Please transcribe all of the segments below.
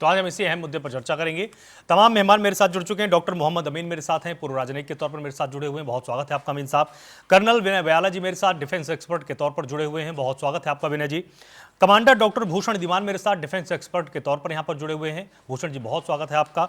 तो आज हम इसी अहम मुद्दे पर चर्चा करेंगे। तमाम मेहमान मेरे साथ जुड़ चुके हैं। डॉक्टर मोहम्मद अमीन मेरे साथ हैं, पूर्व राजनयिक के तौर पर मेरे साथ जुड़े हुए हैं, बहुत स्वागत है आपका अमीन साहब। कर्नल विनय बयाला जी मेरे साथ डिफेंस एक्सपर्ट के तौर पर जुड़े हुए हैं, बहुत स्वागत है आपका विनय जी। कमांडर डॉक्टर भूषण दीवान मेरे साथ डिफेंस एक्सपर्ट के तौर पर यहाँ पर जुड़े हुए हैं, भूषण जी बहुत स्वागत है आपका।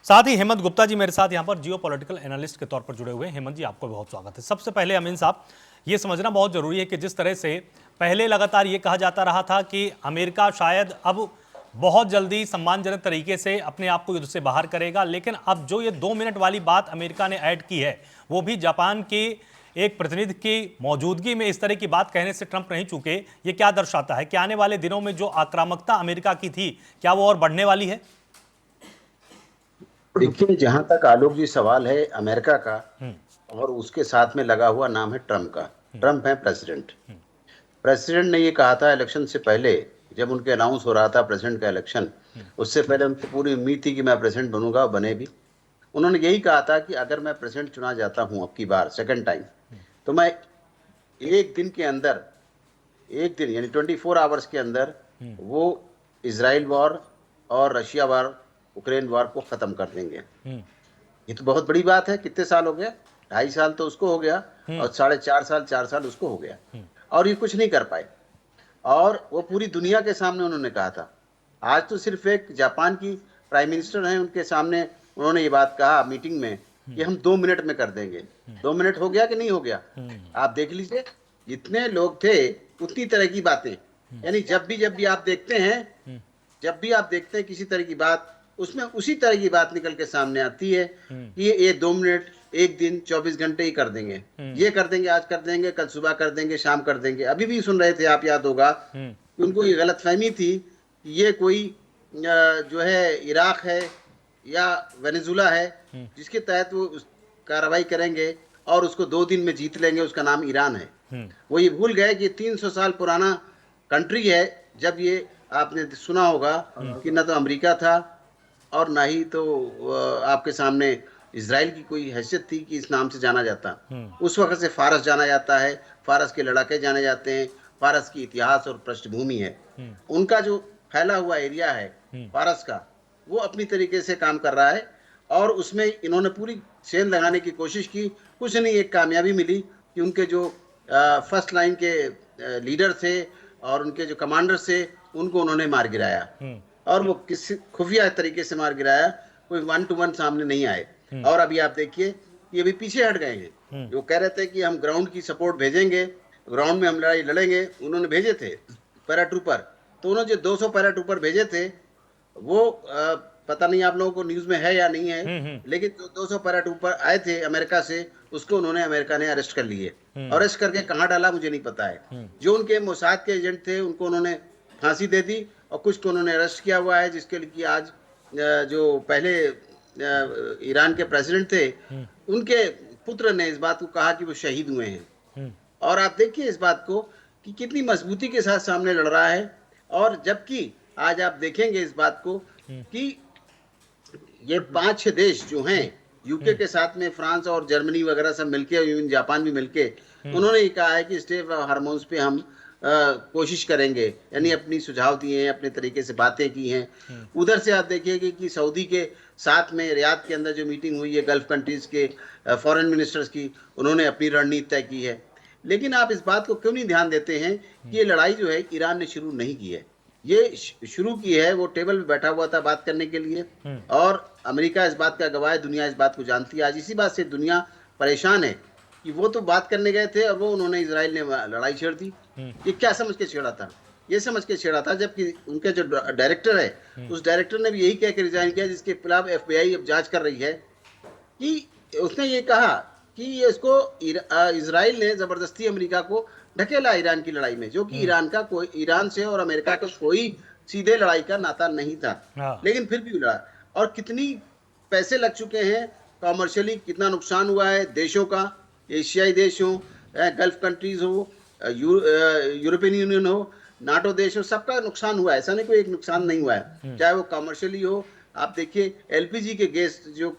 साथ ही हेमंत गुप्ता जी मेरे साथ यहाँ पर जियो पॉलिटिकल एनालिस्ट के तौर पर जुड़े हुए हैं, हेमंत जी आपको बहुत स्वागत है। सबसे पहले अमीन साहब, ये समझना बहुत जरूरी है कि जिस तरह से पहले लगातार ये कहा जाता रहा था कि अमेरिका शायद अब बहुत जल्दी सम्मानजनक तरीके से अपने आप को युद्ध से बाहर करेगा, लेकिन अब जो ये 2 मिनट वाली बात अमेरिका ने ऐड की है, वो भी जापान के एक प्रतिनिधि की मौजूदगी में इस तरह की बात कहने से ट्रंप नहीं चूके। ये क्या दर्शाता है कि आने वाले दिनों में जो आक्रामकता अमेरिका की थी, क्या वो और बढ़ने वाली है? देखिए, जहां तक आलोक जी सवाल है अमेरिका का, और उसके साथ में लगा हुआ नाम है ट्रंप का। ट्रंप है प्रेसिडेंट। प्रेसिडेंट ने ये कहा था इलेक्शन से पहले, जब उनके अनाउंस हो रहा था प्रेसिडेंट का इलेक्शन, उससे पहले उनको पूरी उम्मीद थी कि मैं प्रेसिडेंट बनूंगा, और बने भी। उन्होंने यही कहा था कि अगर मैं प्रेसिडेंट चुना जाता हूं अब की बार सेकंड टाइम, तो मैं एक दिन के अंदर, एक दिन यानी 24 आवर्स के अंदर वो इजराइल वॉर और रशिया वॉर, उक्रेन वॉर को खत्म कर देंगे। ये तो बहुत बड़ी बात है। कितने साल हो गए? 2.5 साल तो उसको हो गया, और 4.5 साल उसको हो गया, और ये कुछ नहीं कर पाए। और वो पूरी दुनिया के सामने उन्होंने कहा था। आज तो सिर्फ एक जापान की प्राइम मिनिस्टर हैं, उनके सामने उन्होंने ये बात कहा मीटिंग में कि हम 2 मिनट में कर देंगे। 2 मिनट हो गया कि नहीं हो गया? आप देख लीजिए, जितने लोग थे उतनी तरह की बातें। यानी जब भी आप देखते हैं, जब भी आप देखते हैं किसी तरह की बात, उसमें उसी तरह की बात निकल के सामने आती है कि ये 2 मिनट, एक दिन, 24 घंटे ही कर देंगे। ये कर देंगे, आज कर देंगे, कल सुबह कर देंगे, शाम कर देंगे। अभी भी सुन रहे थे आप, याद होगा, उनको ये गलतफहमी थी कि ये कोई जो है इराक है या वेनेजुला है, जिसके तहत वो कार्रवाई करेंगे और उसको 2 दिन में जीत लेंगे। उसका नाम ईरान है। वो ये भूल गए कि 300 साल पुराना कंट्री है। जब ये आपने सुना होगा कि ना तो अमेरिका था और ना ही तो आपके सामने इजराइल की कोई हैसियत थी कि इस नाम से जाना जाता। उस वक्त से फारस जाना जाता है, फारस के लड़ाके जाने जाते हैं, फारस की इतिहास और पृष्ठभूमि है। उनका जो फैला हुआ एरिया है फारस का, वो अपनी तरीके से काम कर रहा है, और उसमें इन्होंने पूरी सेंध लगाने की कोशिश की। कुछ नहीं, एक कामयाबी मिली कि उनके जो फर्स्ट लाइन के लीडर थे और उनके जो कमांडर थे, उनको उन्होंने मार गिराया। और वो किसी खुफिया तरीके से मार गिराया, कोई 1 to 1 सामने नहीं आए। और अभी आप देखिए, ये भी पीछे हट गए हैं। जो कह रहे थे कि हम ग्राउंड की सपोर्ट भेजेंगे, ग्राउंड में हम लड़ाई लड़ेंगे, उन्होंने भेजे थे पैराट्रूपर। तो उन्होंने जो 200 पैराट्रूपर भेजे थे, वो पता नहीं आप लोगों को न्यूज में है या नहीं है, लेकिन जो 200 पैराट्रूपर आए थे अमेरिका से, उसको उन्होंने, अमेरिका ने अरेस्ट कर लिए। अरेस्ट करके कहाँ डाला मुझे नहीं पता है। जो उनके मोसाद के एजेंट थे उनको उन्होंने फांसी दे दी, और कुछ को उन्होंने अरेस्ट किया हुआ है, जिसके लिए आज जो पहले ईरान के प्रेसिडेंट थे, उनके पुत्र ने इस बात को कहा कि वो शहीद हुए हैं। और आप देखिए इस बात को कि कितनी मजबूती के साथ सामने लड़ रहा है। और जबकि आज आप देखेंगे इस बात को कि ये 5-6 देश जो हैं, यूके के साथ में फ्रांस और जर्मनी वगैरह सब मिलके, और जापान भी मिलके, उन्होंने ये कहा है कि स्टेट ऑफ हार्मोन्स पे हम कोशिश करेंगे। यानी अपनी सुझाव दिए हैं, अपने तरीके से बातें की हैं। उधर से आप देखिए कि सऊदी के साथ में रियाद के अंदर जो मीटिंग हुई है गल्फ कंट्रीज के फॉरेन मिनिस्टर्स की, उन्होंने अपनी रणनीति तय की है। लेकिन आप इस बात को क्यों नहीं ध्यान देते हैं कि ये लड़ाई जो है ईरान ने शुरू नहीं की है। ये शुरू की है, वो टेबल पे बैठा हुआ था बात करने के लिए, और अमेरिका इस बात का गवाह है, दुनिया इस बात को जानती है। आज इसी बात से दुनिया परेशान है कि वो तो बात करने गए थे और वो उन्होंने, इजराइल ने लड़ाई छेड़ दी। ये क्या समझ के छेड़ा था? ये समझ के छेड़ा था, जबकि उनके जो डायरेक्टर है, उस डायरेक्टर ने भी यही कह के रिजाइन किया, जिसके खिलाफ FBI अब जांच कर रही है, कि उसने ये कहा कि इसको इजराइल ने जबरदस्ती अमेरिका को ढकेला ईरान की लड़ाई में, जो कि ईरान का कोई, ईरान से और अमेरिका का कोई सीधे लड़ाई का नाता नहीं था। लेकिन फिर भी लड़ा। और कितनी पैसे लग चुके हैं कॉमर्शियली, कितना नुकसान हुआ है देशों का, एशियाई देश हो, गल्फ कंट्रीज हो, यूरोपियन यूनियन हो, नाटो देश हो, सबका नुकसान हुआ है। ऐसा नहीं कोई एक नुकसान नहीं हुआ है, चाहे वो कॉमर्शियली हो। आप देखिए LPG के गैस जो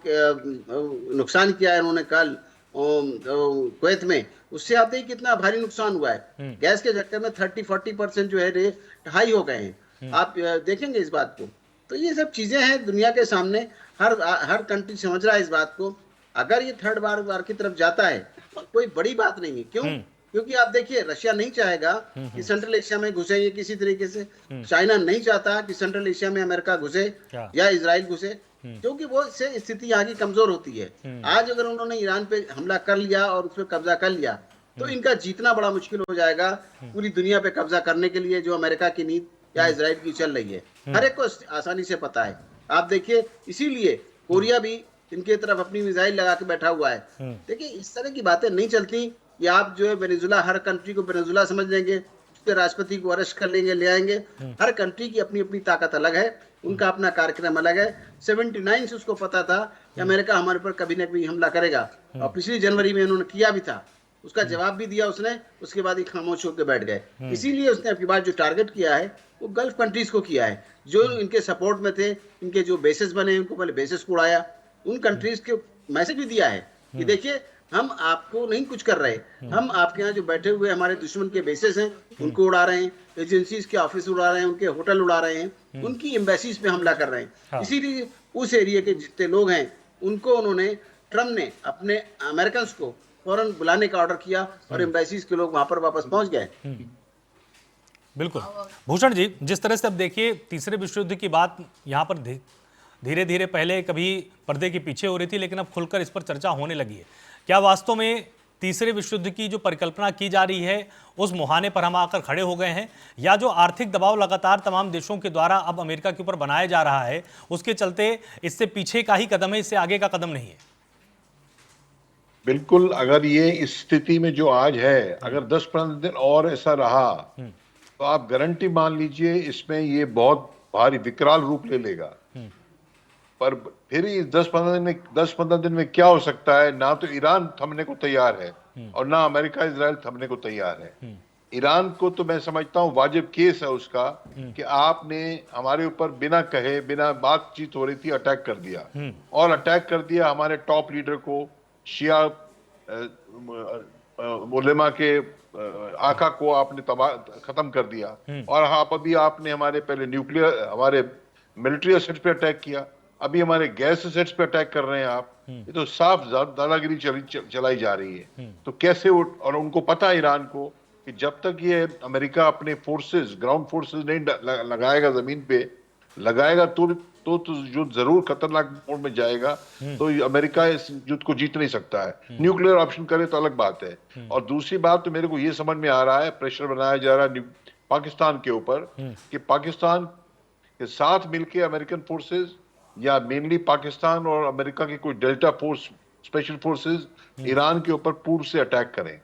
नुकसान किया है उन्होंने कल कुवैत में, उससे आप देखिए कितना भारी नुकसान हुआ है। गैस के चक्कर में 30-40% जो है रेट हाई हो गए हैं। आप देखेंगे इस बात को। तो ये सब चीजें हैं दुनिया के सामने, हर हर कंट्री समझ रहा है इस बात को। अगर ये थर्ड वार की तरफ जाता है तो कोई बड़ी बात नहीं है। क्यों? हम्म। क्योंकि आप देखिए, रशिया नहीं चाहेगा कि सेंट्रल एशिया में घुसे ये किसी तरीके से। चाइना नहीं चाहता कि सेंट्रल एशिया में अमेरिका घुसे क्या? या इसराइल घुसे, क्योंकि वो इससे स्थिति यहाँ की कमजोर होती है। आज अगर उन्होंने ईरान पे हमला कर लिया और उस पर कब्जा कर लिया, तो इनका जीतना बड़ा मुश्किल हो जाएगा पूरी दुनिया पे कब्जा करने के लिए, जो अमेरिका की नीति या इसराइल की चल रही है। हर एक को आसानी से पता है। आप देखिए, इसीलिए कोरिया भी इनके तरफ अपनी मिसाइल लगा के बैठा हुआ है। देखिए, इस तरह की बातें नहीं चलती कि आप जो है वेनेजुला, हर कंट्री को वेनेजुला समझ लेंगे, उसके राष्ट्रपति को अरेस्ट कर लेंगे, ले आएंगे। हर कंट्री की अपनी अपनी ताकत अलग है, उनका अपना कार्यक्रम अलग है। 79 से उसको पता था कि अमेरिका हमारे पर कभी ना कभी हमला करेगा, और पिछली जनवरी में उन्होंने किया भी था। उसका जवाब भी दिया उसने, उसके बाद ही खामोश होकर बैठ गए। इसीलिए उसने अपनी बात जो टारगेट किया है वो गल्फ कंट्रीज को किया है, जो इनके सपोर्ट में थे। इनके जो बेसेस बने, उनको पहले बेसेस को उड़ाया। उन कंट्रीज के मैसेज भी दिया है कि देखिए, हम आपको नहीं कुछ कर रहे, हम आपके यहाँ जो बैठे हुए हमारे दुश्मन के बेसेस हैं उनको उड़ा रहे हैं, एजेंसीज के ऑफिस उड़ा रहे हैं, उनके होटल उड़ा रहे हैं, उनकी एम्बेसीज पे हमला कर रहे हैं। हाँ। इसीलिए उस एरिया के जितने लोग हैं उनको उन्होंने, ट्रम्प ने अपने अमेरिकन को फौरन बुलाने का ऑर्डर किया, और एम्बेसीज के लोग वहां पर वापस पहुंच गए। बिल्कुल। भूषण जी, जिस तरह से अब देखिए तीसरे विश्व युद्ध की बात यहाँ पर धीरे धीरे पहले कभी पर्दे के पीछे हो रही थी, लेकिन अब खुलकर इस पर चर्चा होने लगी है। क्या वास्तव में तीसरे विश्व युद्ध की जो परिकल्पना की जा रही है उस मुहाने पर हम आकर खड़े हो गए हैं, या जो आर्थिक दबाव लगातार तमाम देशों के द्वारा अब अमेरिका के ऊपर बनाया जा रहा है उसके चलते इससे पीछे का ही कदम है, इससे आगे का कदम नहीं है? बिल्कुल। अगर ये इस स्थिति में जो आज है, अगर 10-15 दिन और ऐसा रहा तो आप गारंटी मान लीजिए इसमें ये बहुत भारी विकराल रूप ले लेगा। पर फिर इस 10-15 दिन में क्या हो सकता है? ना तो ईरान थमने को तैयार है और ना अमेरिका इजराइल थमने को तैयार है। ईरान को तो मैं समझता हूं वाजिब केस है उसका कि आपने हमारे ऊपर बिना कहे, बिना बातचीत हो रही थी, अटैक कर दिया, और अटैक कर दिया हमारे टॉप लीडर को, शिया उलेमा के आका को आपने खत्म कर दिया। और आप अभी आपने हमारे पहले न्यूक्लियर, हमारे मिलिट्री एसेट्स पे अटैक किया, अभी हमारे गैस एसेट्स पे अटैक कर रहे हैं आप। ये तो साफ दादागिरी चलाई जा रही है। तो कैसे और उनको पता है ईरान को कि जब तक ये अमेरिका अपने फोर्सेस, ग्राउंड फोर्सेस नहीं लगाएगा, जमीन पे लगाएगा, तो युद्ध जरूर खतरनाक मोड में जाएगा। तो अमेरिका इस युद्ध को जीत नहीं सकता है। न्यूक्लियर ऑप्शन करे तो अलग बात है। और दूसरी बात तो मेरे को ये समझ में आ रहा है, प्रेशर बनाया जा रहा है पाकिस्तान के ऊपर कि पाकिस्तान के साथ मिलके अमेरिकन फोर्सेस, या मेनली पाकिस्तान और अमेरिका की कोई delta force, special forces Iran के ऊपर पूर्व से अटैक करें।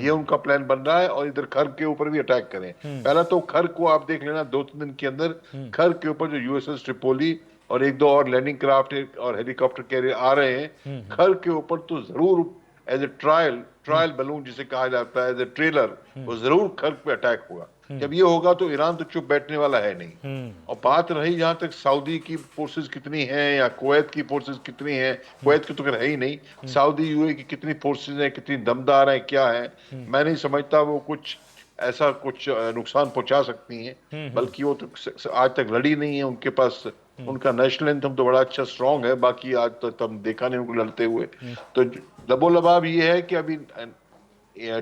ये उनका प्लान बन रहा है। और इधर खर्ग के ऊपर भी अटैक करें। पहला तो खर्ग को आप देख लेना, 2-3 दिन के अंदर खर्ग के ऊपर जो यूएसएस ट्रिपोली और 1-2 और लैंडिंग क्राफ्ट और हेलीकॉप्टर कैरियर आ रहे हैं, खर्ग के ऊपर तो जरूर एज ए ट्रायल बलून जिसे कहा जाता है, एज ए ट्रेलर, वो जरूर खर्ग पे अटैक होगा। जब ये होगा तो ईरान तो चुप बैठने वाला है नहीं। और बात रही जहां तक सऊदी की फोर्सेस कितनी हैं या कुवैत की फोर्सेस कितनी हैं, कुवैत की तो खैर है ही नहीं, सऊदी यूएई की कितनी फोर्सेस हैं, कितनी दमदार हैं, क्या है, मैं नहीं समझता वो कुछ ऐसा कुछ नुकसान पहुंचा सकती हैं। बल्कि वो तो आज तक लड़ी नहीं है। उनके पास उनका नेशनल एंथम तो बड़ा अच्छा स्ट्रांग है, बाकी आज तक हम देखा नहीं उनको लड़ते हुए। तो लबोलबाब ये है कि अभी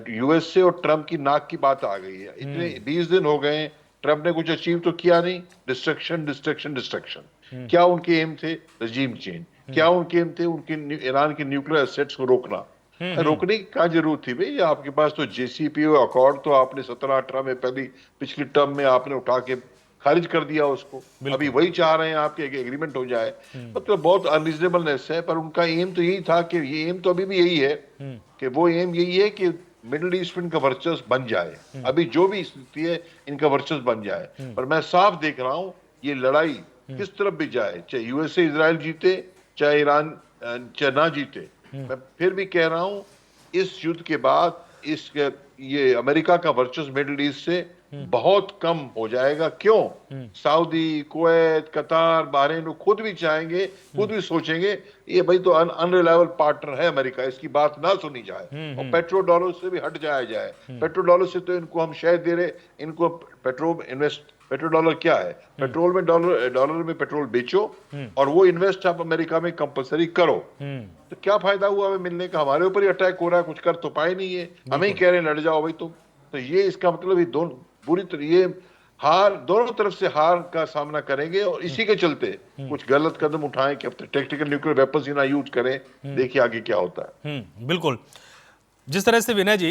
यूएसए और ट्रम्प की नाक की बात आ गई है। इतने 20 दिन हो गए, ट्रम्प ने कुछ अचीव तो किया नहीं। Destruction destruction destruction. क्या उनके एम थे? रजीम चेंज। क्या उनके एम थे? उनके ईरान के न्यूक्लियर एसेट्स को रोकना। रोकने की क्या जरूरत थी भाई? आपके पास तो जेसीपी और अकॉर्ड तो आपने 17-18 में पिछली टर्म में आपने उठा के खारिज कर दिया उसको। अभी वही चाह रहे हैं आपके एग्रीमेंट हो जाए। मतलब बहुत अनरीजनेबलनेस है। पर उनका एम तो यही था कि ये एम तो अभी भी यही है कि वो एम यही है कि मिडिल ईस्ट में इनका वर्चस्व बन जाए। अभी जो भी स्थिति है इनका वर्चस्व बन जाए। पर मैं साफ देख रहा हूं ये लड़ाई किस तरफ भी जाए, चाहे यूएसए इजराइल जीते, चाहे ईरान चाहे ना जीते, मैं फिर भी कह रहा हूं इस युद्ध के बाद ये अमेरिका का वर्चस्व मिडिल ईस्ट से बहुत कम हो जाएगा। क्यों? सऊदी, कुवैत, कतार, बहरीन वो खुद भी चाहेंगे, खुद भी सोचेंगे ये भाई तो अनरिलायबल पार्टनर है अमेरिका, इसकी बात ना सुनी जाए और पेट्रो डॉलर से भी हट जाया जाए। पेट्रो डॉलर से तो इनको हम शहद दे रहे, इनको पेट्रो इन्वेस्ट पेट्रो डॉलर क्या है? पेट्रोल में डॉलर में पेट्रोल बेचो और वो इन्वेस्ट आप अमेरिका में कंपलसरी करो। तो क्या फायदा हुआ हमें मिलने का? हमारे ऊपर ही अटैक हो रहा है, कुछ कर तो पाए नहीं है, हमें ही कह रहे हैं लड़ जाओ भाई तुम। तो ये इसका मतलब ये दोनों बुरी तरह ये हार, दोनों तरफ से हार का सामना करेंगे और इसी के चलते कुछ गलत कदम उठाएं कि अब तक टैक्टिकल न्यूक्लियर वेपन्स ही ना यूज करें। देखिए आगे क्या होता है। बिल्कुल। जिस तरह से विनय जी